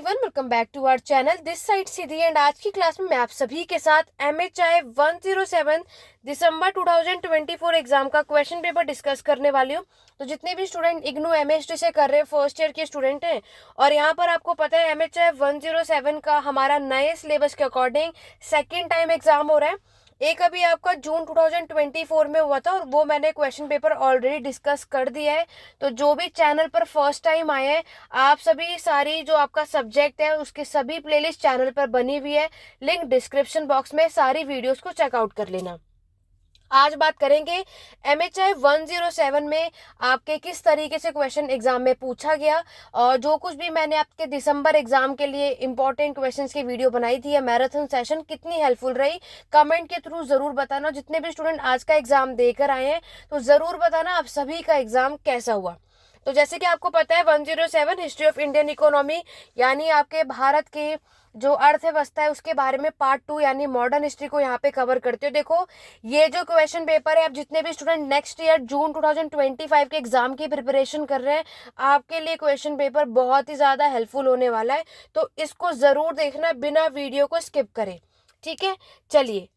Everyone, welcome back to our channel this side Siddhi. And आज की class में मैं आप सभी के साथ MHI 107 दिसंबर 2024 एग्जाम का क्वेश्चन पेपर डिस्कस करने वाली हूँ। तो जितने भी स्टूडेंट इग्नू MHD से कर रहे हैं, फर्स्ट ईयर के स्टूडेंट हैं, और यहाँ पर आपको पता है MHI 107 का हमारा नए सिलेबस के अकॉर्डिंग सेकेंड टाइम एग्जाम हो रहा है। एक अभी आपका जून 2024 में हुआ था और वो मैंने क्वेश्चन पेपर ऑलरेडी डिस्कस कर दिया है। तो जो भी चैनल पर फर्स्ट टाइम आए हैं, आप सभी सारी जो आपका सब्जेक्ट है उसके सभी प्लेलिस्ट चैनल पर बनी हुई है, लिंक डिस्क्रिप्शन बॉक्स में, सारी वीडियोस को चेकआउट कर लेना। आज बात करेंगे MHI 107 में आपके किस तरीके से क्वेश्चन एग्जाम में पूछा गया, और जो कुछ भी मैंने आपके दिसंबर एग्जाम के लिए इंपॉर्टेंट क्वेश्चंस की वीडियो बनाई थी, या मैराथन सेशन कितनी हेल्पफुल रही, कमेंट के थ्रू जरूर बताना। जितने भी स्टूडेंट आज का एग्जाम देकर आए हैं तो जरूर बताना आप सभी का एग्जाम कैसा हुआ। तो जैसे कि आपको पता है 107 हिस्ट्री ऑफ इंडियन इकोनॉमी, यानी आपके भारत के जो अर्थव्यवस्था है उसके बारे में पार्ट 2 यानी मॉडर्न हिस्ट्री को यहाँ पे कवर करते हो। देखो, ये जो क्वेश्चन पेपर है, आप जितने भी स्टूडेंट नेक्स्ट ईयर जून 2025 के एग्जाम की प्रिपरेशन कर रहे हैं, आपके लिए क्वेश्चन पेपर बहुत ही ज्यादा हेल्पफुल होने वाला है। तो इसको जरूर देखना, बिना वीडियो को स्किप करें, ठीक है। चलिए,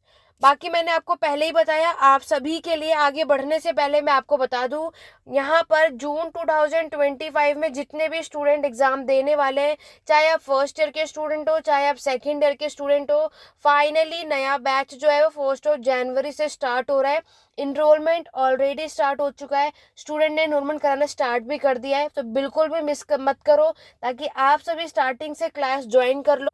बाकी मैंने आपको पहले ही बताया। आप सभी के लिए आगे बढ़ने से पहले मैं आपको बता दूं, यहाँ पर जून 2025 में जितने भी स्टूडेंट एग्जाम देने वाले हैं, चाहे आप फर्स्ट ईयर के स्टूडेंट हो, चाहे आप सेकेंड ईयर के स्टूडेंट हो, फाइनली नया बैच जो है वो 1 जनवरी से स्टार्ट हो रहा है। इनरोलमेंट ऑलरेडी स्टार्ट हो चुका है, स्टूडेंट ने इनरोलमेंट कराना स्टार्ट भी कर दिया है। तो बिल्कुल भी मिस मत करो, ताकि आप सभी स्टार्टिंग से क्लास ज्वाइन कर लो,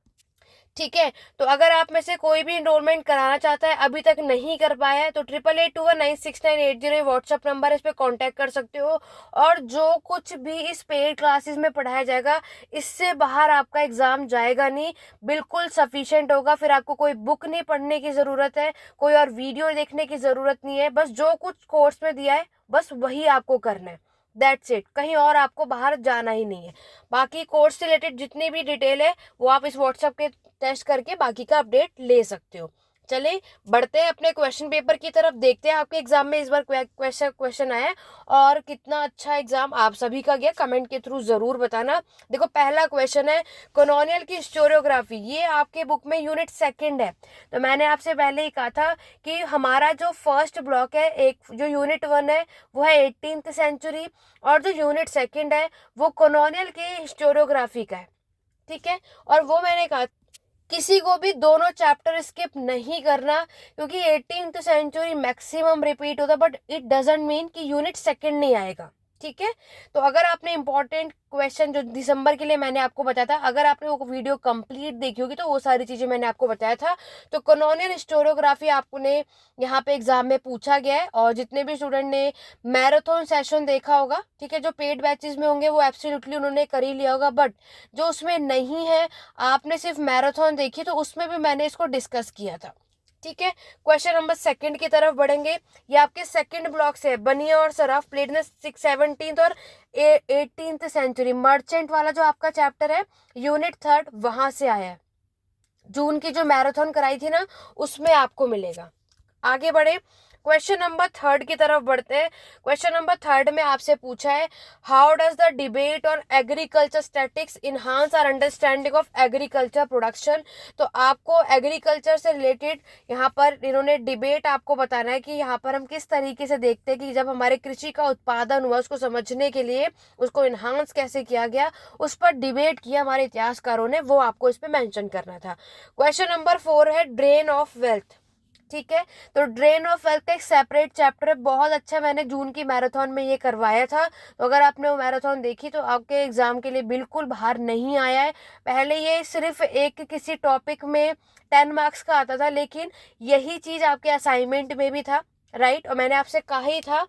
ठीक है। तो अगर आप में से कोई भी इनरोलमेंट कराना चाहता है, अभी तक नहीं कर पाया है, तो 8821969980 व्हाट्सएप नंबर, इस पे कांटेक्ट कर सकते हो। और जो कुछ भी इस पेड क्लासेस में पढ़ाया जाएगा, इससे बाहर आपका एग्जाम जाएगा नहीं, बिल्कुल सफिशिएंट होगा। फिर आपको कोई बुक नहीं पढ़ने की जरूरत है, कोई और वीडियो देखने की जरूरत नहीं है। बस जो कुछ कोर्स में दिया है बस वही आपको करना है, दैट्स इट। कहीं और आपको बाहर जाना ही नहीं है। बाकी कोर्स से रिलेटेड जितनी भी डिटेल है वो आप इस व्हाट्सएप के टेस्ट करके बाकी का अपडेट ले सकते हो। चले बढ़ते हैं अपने क्वेश्चन पेपर की तरफ, देखते हैं आपके एग्जाम में इस बार क्वेश्चन आया है और कितना अच्छा एग्जाम आप सभी का गया। कमेंट के थ्रू जरूर बताना। देखो, पहला क्वेश्चन है कॉलोनियल की हिस्टोरियोग्राफी, ये आपके बुक में यूनिट सेकंड है। तो मैंने आपसे पहले ही कहा था कि हमारा जो फर्स्ट ब्लॉक है, एक जो यूनिट 1 है वो है 18th सेंचुरी, और जो यूनिट सेकंड है वो कॉलोनियल की हिस्टोरियोग्राफी का है, ठीक है। और वो मैंने कहा किसी को भी दोनों चैप्टर स्किप नहीं करना, क्योंकि 18th सेंचुरी मैक्सिमम रिपीट होता है, बट इट डजंट मीन कि यूनिट सेकंड नहीं आएगा, ठीक है। तो अगर आपने इंपॉर्टेंट क्वेश्चन जो दिसंबर के लिए मैंने आपको बताया था, अगर आपने वो वीडियो कंप्लीट देखी होगी तो वो सारी चीजें मैंने आपको बताया था। तो कॉलोनियल हिस्टोरियोग्राफी आपने यहाँ पे एग्जाम में पूछा गया है। और जितने भी स्टूडेंट ने मैराथन सेशन देखा होगा, ठीक है, जो पेड बैचेस में होंगे वो एब्सोल्युटली उन्होंने कर ही लिया होगा, बट जो उसमें नहीं है, आपने सिर्फ मैराथन देखी, तो उसमें भी मैंने इसको डिस्कस किया था, ठीक है। क्वेश्चन नंबर सेकंड की तरफ बढ़ेंगे। ये आपके सेकंड ब्लॉक से है, बनिया और सराफ प्लेड इन 17th और 18th सेंचुरी। मर्चेंट वाला जो आपका चैप्टर है यूनिट 3 वहां से आया है, जून की जो मैराथन कराई थी ना उसमें आपको मिलेगा। आगे बढ़े, क्वेश्चन नंबर 3 की तरफ बढ़ते हैं। क्वेश्चन नंबर 3 में आपसे पूछा है, how does the debate on agriculture statics enhance our understanding of agriculture production. तो आपको एग्रीकल्चर से रिलेटेड यहाँ पर इन्होंने डिबेट आपको बताना है कि यहाँ पर हम किस तरीके से देखते हैं कि जब हमारे कृषि का उत्पादन हुआ, उसको समझने के लिए उसको इनहांस कैसे किया गया, उस पर डिबेट किया हमारे इतिहासकारों ने, वो आपको इस पर मेंशन करना था। क्वेश्चन नंबर 4 है ड्रेन ऑफ वेल्थ, ठीक है। तो ड्रेन ऑफ वेल्थ का एक सेपरेट चैप्टर है, बहुत अच्छा, मैंने जून की मैराथन में ये करवाया था। तो अगर आपने वो मैराथन देखी तो आपके एग्जाम के लिए बिल्कुल बाहर नहीं आया है। पहले ये सिर्फ एक किसी टॉपिक में 10 मार्क्स का आता था, लेकिन यही चीज आपके असाइनमेंट में भी था, राइट। और मैंने आपसे कहा ही था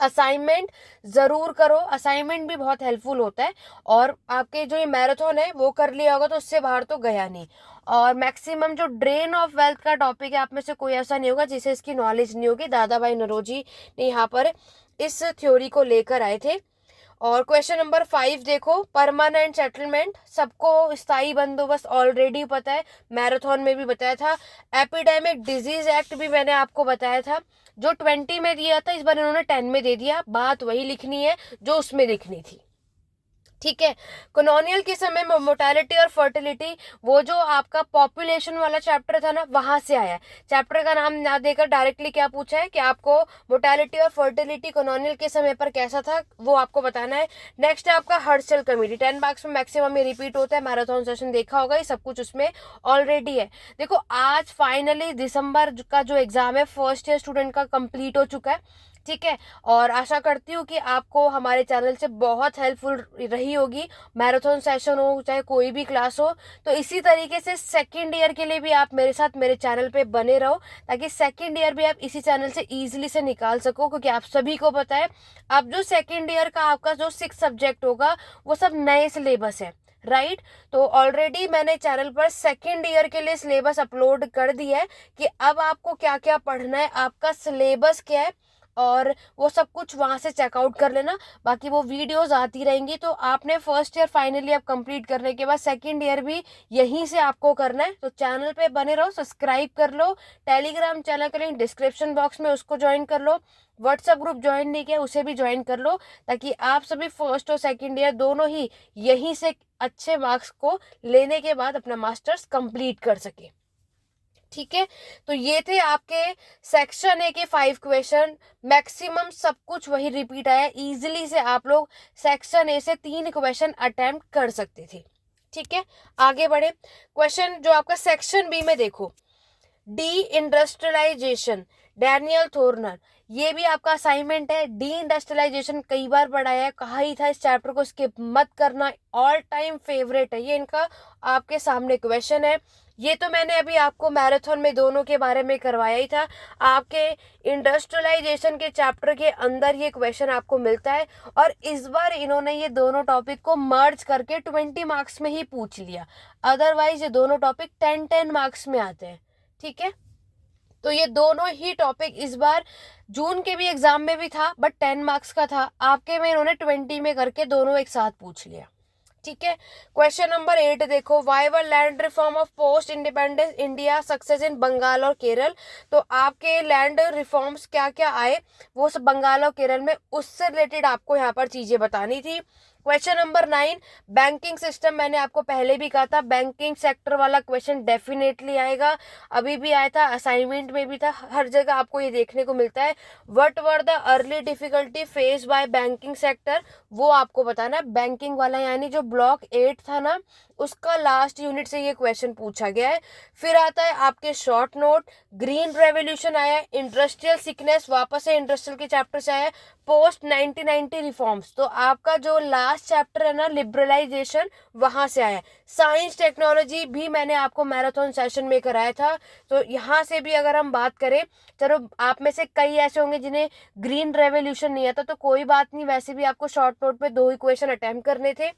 असाइनमेंट जरूर करो, असाइनमेंट भी बहुत हेल्पफुल होता है। और आपके जो ये मैराथन है वो कर लिया होगा तो उससे बाहर तो गया नहीं। और मैक्सिमम जो ड्रेन ऑफ वेल्थ का टॉपिक है, आप में से कोई ऐसा नहीं होगा जिसे इसकी नॉलेज नहीं होगी। दादा भाई नौरोजी ने यहाँ पर इस थ्योरी को लेकर आए थे। और क्वेश्चन नंबर 5 देखो, परमानेंट सेटलमेंट, सबको स्थायी बंदोबस्त ऑलरेडी पता है, मैराथन में भी बताया था। एपिडेमिक डिजीज एक्ट भी मैंने आपको बताया था, जो 20 में दिया था, इस बार इन्होंने 10 में दे दिया। बात वही लिखनी है जो उसमें लिखनी थी, ठीक है। कॉलोनियल के समय में मोर्टेलिटी और फर्टिलिटी, वो जो आपका पॉपुलेशन वाला चैप्टर था ना, वहां से आया है। चैप्टर का नाम ना देकर डायरेक्टली क्या पूछा है कि आपको मोर्टेलिटी और फर्टिलिटी कॉलोनियल के समय पर कैसा था, वो आपको बताना है। नेक्स्ट है आपका हर्शल कमेटी, 10 मार्क्स में मैक्सिमम ये रिपीट होता है। मैराथन सेशन देखा होगा, ये सब कुछ उसमें ऑलरेडी है। देखो आज फाइनली दिसंबर का जो एग्जाम है फर्स्ट ईयर स्टूडेंट का कंप्लीट हो चुका है। ठीक है, और आशा करती हूँ कि आपको हमारे चैनल से बहुत हेल्पफुल रही होगी। मैराथन सेशन हो चाहे कोई भी क्लास हो, तो इसी तरीके से सेकंड ईयर के लिए भी आप मेरे साथ मेरे चैनल पे बने रहो, ताकि सेकंड ईयर भी आप इसी चैनल से इजीली से निकाल सको। क्योंकि आप सभी को पता है अब जो सेकंड ईयर का आपका जो 6 सब्जेक्ट होगा वो सब नए सिलेबस है, राइट। तो ऑलरेडी मैंने चैनल पर सेकंड ईयर के लिए सिलेबस अपलोड कर दिया है कि अब आपको क्या क्या पढ़ना है, आपका सिलेबस क्या है, और वो सब कुछ वहां से चेकआउट कर लेना। बाकी वो वीडियोस आती रहेंगी। तो आपने फर्स्ट ईयर फाइनली अब कंप्लीट करने के बाद सेकंड ईयर भी यहीं से आपको करना है। तो चैनल पे बने रहो, सब्सक्राइब कर लो, टेलीग्राम चैनल का लिंक डिस्क्रिप्शन बॉक्स में उसको ज्वाइन कर लो, व्हाट्सएप ग्रुप ज्वाइन नहीं किया उसे भी ज्वाइन कर लो, ताकि आप सभी फर्स्ट और सेकंड ईयर दोनों ही यहीं से अच्छे मार्क्स को लेने के बाद अपना मास्टर्स कंप्लीट कर सके। ठीक है, तो ये थे आपके सेक्शन ए के 5 क्वेश्चन। मैक्सिमम सब कुछ वही रिपीट आया, इजीली से आप लोग सेक्शन ए से 3 क्वेश्चन अटेम्प्ट कर सकते थे। ठीक है, आगे बढ़े। क्वेश्चन जो आपका सेक्शन बी में देखो, डी इंडस्ट्रियलाइजेशन, डैनियल थोर्नर, ये भी आपका असाइनमेंट है। डी इंडस्ट्रियलाइजेशन कई बार पढ़ाया है, कहा ही था इस चैप्टर को स्किप मत करना, ऑल टाइम फेवरेट है ये इनका। आपके सामने क्वेश्चन है, ये तो मैंने अभी आपको मैराथन में दोनों के बारे में करवाया ही था। आपके इंडस्ट्रियलाइजेशन के चैप्टर के अंदर ये क्वेश्चन आपको मिलता है, और इस बार इन्होंने ये दोनों टॉपिक को मर्ज करके 20 मार्क्स में ही पूछ लिया। अदरवाइज ये दोनों टॉपिक 10-10 मार्क्स में आते हैं। ठीक है, तो ये दोनों ही टॉपिक इस बार जून के भी एग्जाम में भी था, बट 10 मार्क्स का था। आपके में इन्होंने 20 में करके दोनों एक साथ पूछ लिया। ठीक है, क्वेश्चन नंबर 8 देखो, why were land reform of post independence India success in Bengal और केरल। तो आपके लैंड रिफॉर्म्स क्या क्या आए वो सब बंगाल और केरल में, उससे रिलेटेड आपको यहाँ पर चीजें बतानी थी। क्वेश्चन नंबर 9, बैंकिंग सिस्टम, मैंने आपको पहले भी कहा था बैंकिंग सेक्टर वाला क्वेश्चन डेफिनेटली आएगा, अभी भी आया था, असाइनमेंट में भी था, हर जगह आपको ये देखने को मिलता है। What were the early difficulty face by banking sector, वो आपको बताना है। बैंकिंग वाला यानी जो ब्लॉक 8 था ना, उसका लास्ट यूनिट से ये क्वेश्चन पूछा गया है। फिर आता है आपके शॉर्ट नोट, ग्रीन रेवोल्यूशन आया, इंडस्ट्रियल सिकनेस वापस से इंडस्ट्रियल के चैप्टर से आया, पोस्ट 1990 रिफॉर्म्स, तो आपका जो लास्ट चैप्टर है ना लिबरलाइजेशन, वहां से आया। साइंस टेक्नोलॉजी भी मैंने आपको मैराथन सेशन में कराया था। तो यहाँ से भी अगर हम बात करें, चलो आप में से कई ऐसे होंगे जिन्हें ग्रीन रेवोल्यूशन नहीं आता, तो कोई बात नहीं, वैसे भी आपको शॉर्ट नोट में 2 ही क्वेश्चन अटेम्प्ट करने थे,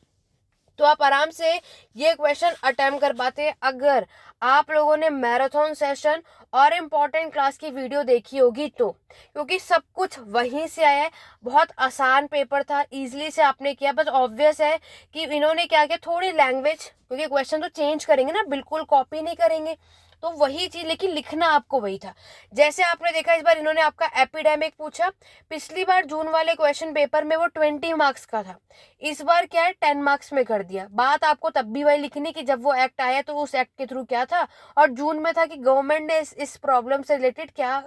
तो आप आराम से ये क्वेश्चन अटेम्प्ट कर पाते हैं अगर आप लोगों ने मैराथन सेशन और इम्पोर्टेंट क्लास की वीडियो देखी होगी तो, क्योंकि सब कुछ वहीं से आया है। बहुत आसान पेपर था, इजीली से आपने किया। बस ऑब्वियस है कि इन्होंने क्या किया, थोड़ी लैंग्वेज, क्योंकि क्वेश्चन तो चेंज करेंगे ना, बिल्कुल कॉपी नहीं करेंगे, तो वही चीज, लेकिन लिखना आपको वही था। जैसे आपने देखा इस बार इन्होंने आपका एपिडेमिक पूछा, पिछली बार जून वाले क्वेश्चन पेपर में वो 20 मार्क्स का था, इस बार क्या है 10 मार्क्स में कर दिया। बात आपको तब भी वही लिखनी कि जब वो एक्ट आया तो उस एक्ट के थ्रू क्या था, और जून में था कि गवर्नमेंट ने इस प्रॉब्लम से रिलेटेड क्या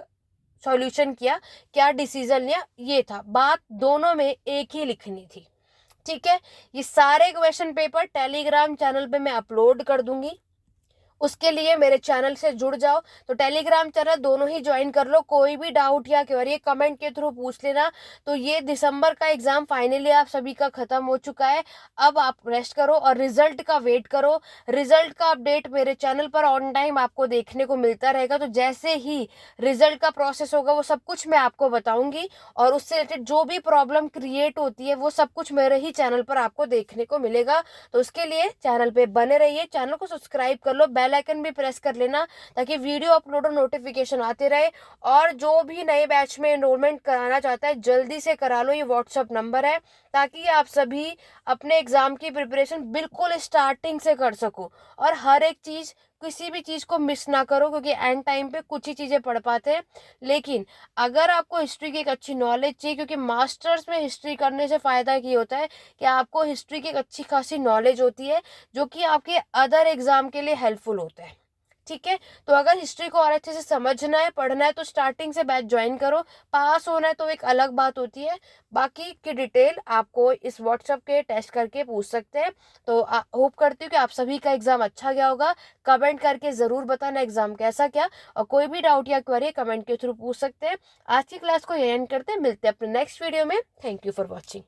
सॉल्यूशन किया, क्या डिसीजन लिया, ये था। बात दोनों में एक ही लिखनी थी। ठीक है, ये सारे क्वेश्चन पेपर टेलीग्राम चैनल पे मैं अपलोड कर दूंगी, उसके लिए मेरे चैनल से जुड़ जाओ। तो टेलीग्राम चैनल दोनों ही ज्वाइन कर लो, कोई भी डाउट या क्वेरी कमेंट के थ्रू पूछ लेना। तो ये दिसंबर का एग्जाम फाइनली आप सभी का खत्म हो चुका है, अब आप रेस्ट करो और रिजल्ट का वेट करो। रिजल्ट का अपडेट मेरे चैनल पर ऑन टाइम आपको देखने को मिलता रहेगा। तो जैसे ही रिजल्ट का प्रोसेस होगा वो सब कुछ मैं आपको बताऊंगी, और उससे रिलेटेड जो भी प्रॉब्लम क्रिएट होती है वो सब कुछ मेरे ही चैनल पर आपको देखने को मिलेगा। तो उसके लिए चैनल पे बने रहिए, चैनल को सब्सक्राइब कर लो, बेल आइकन भी प्रेस कर लेना, ताकि वीडियो अपलोड और नोटिफिकेशन आते रहे। और जो भी नए बैच में एनरोलमेंट कराना चाहता है जल्दी से करा लो, ये व्हाट्सएप नंबर है, ताकि आप सभी अपने एग्जाम की प्रिपरेशन बिल्कुल स्टार्टिंग से कर सको और हर एक चीज किसी भी चीज़ को मिस ना करो, क्योंकि एंड टाइम पे कुछ ही चीज़ें पढ़ पाते हैं। लेकिन अगर आपको हिस्ट्री की एक अच्छी नॉलेज चाहिए, क्योंकि मास्टर्स में हिस्ट्री करने से फ़ायदा ये होता है कि आपको हिस्ट्री की एक अच्छी खासी नॉलेज होती है, जो कि आपके अदर एग्ज़ाम के लिए हेल्पफुल होता है। ठीक है, तो अगर हिस्ट्री को और अच्छे से समझना है, पढ़ना है, तो स्टार्टिंग से बैच ज्वाइन करो। पास होना है तो एक अलग बात होती है, बाकी की डिटेल आपको इस व्हाट्सएप के टेस्ट करके पूछ सकते हैं। तो होप करती हूँ कि आप सभी का एग्जाम अच्छा गया होगा। कमेंट करके ज़रूर बताना एग्जाम कैसा क्या, और कोई भी डाउट या क्वेरी कमेंट के थ्रू पूछ सकते हैं। आज की क्लास को एंड करते हैं, मिलते हैं अपने नेक्स्ट वीडियो में। Thank you for watching.